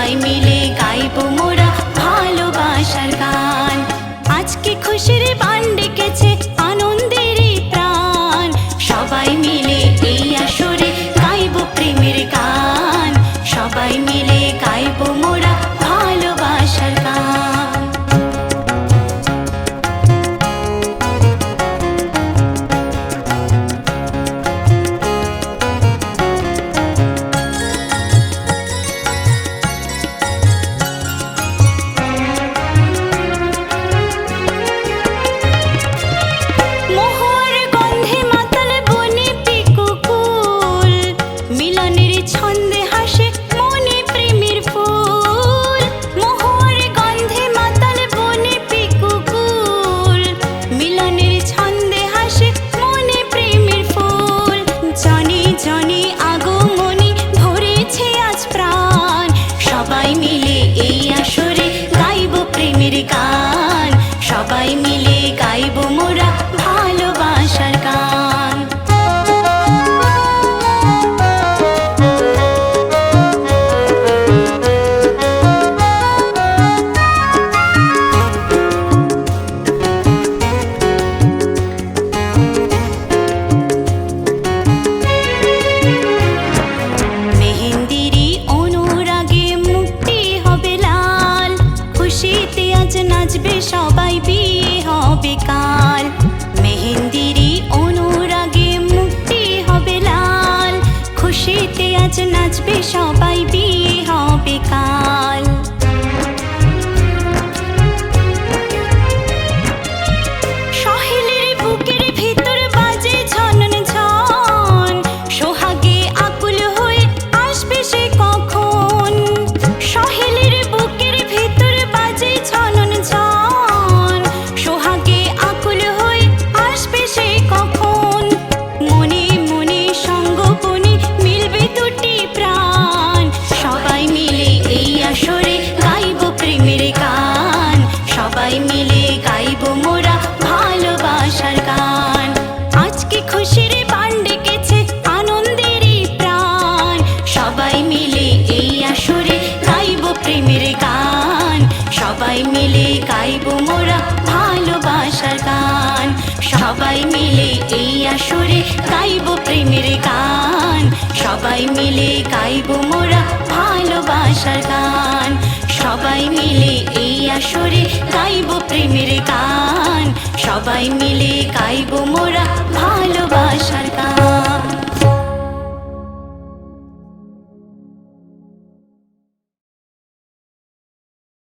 সবাই মিলে গাইবো মোরা ভালোবাসার গান। আজকে খুশির বান ডেকেছে আনন্দের প্রাণ, সবাই মিলে এই আসরে গাইবো প্রেমের গান, সবাই মিলে গাইবো মোরা ভালোবাসার গান। মোহর গন্ধে মাতাল বনে পিকুকুল, মিলনের ছন্দে হাসে মনে প্রেমের ফুল। মোহর গন্ধে মাতাল বনে পিকুকুল, মিলনের ছন্দে হাসে মনে প্রেমের ফুল। জনে জনে আগমনী ভরেছে আজ প্রাণ, সবাই মিলে এই আসরে গাইবো প্রেমের গান, সবাই মিলে গাইবো মোরা ভালোবাসার গান। মেহেন্দিরি অনুরাগে মুক্তি হবে লাল, খুশিতে আজ নাচবে সবাই বিয়ে হবে কাল। মেহেন্দিরি অনুরাগে মুক্তি হবে লাল, খুশিতে আজ নাচবে সবাই বিয়ে হবে কাল। সহেলের বুকের ভিতর বাজে ঝনন ঝন, সোহাগে আকুল হয়ে আসবে সে কখন। সহেলের বুকের ভিতর বাজে ঝনন ঝন, সোহাগে আকুল হয়ে আসবে সে কখন। মনে মনে সঙ্গোপনে মিলবে দুটি প্রাণ, সবাই মিলে এই আসরে গাইবো প্রেমের গান, সবাই মিলে গাইবো মোরা ভালোবাসার গান। আজকে খুশির বান ডেকেছে আনন্দের প্রাণ, সবাই মিলে এই আসরে গাইবো প্রেমের গান, সবাই মিলে গাইবো মোরা ভালোবাসার গান। সবাই মিলে এই আসরে গাইবো প্রেমের গান, সবাই মিলে গাইবো মোরা ভালোবাসার গান। সবাই মিলে এই আসরে গাইবো প্রেমের গান, সবাই মিলে গাইবো মোরা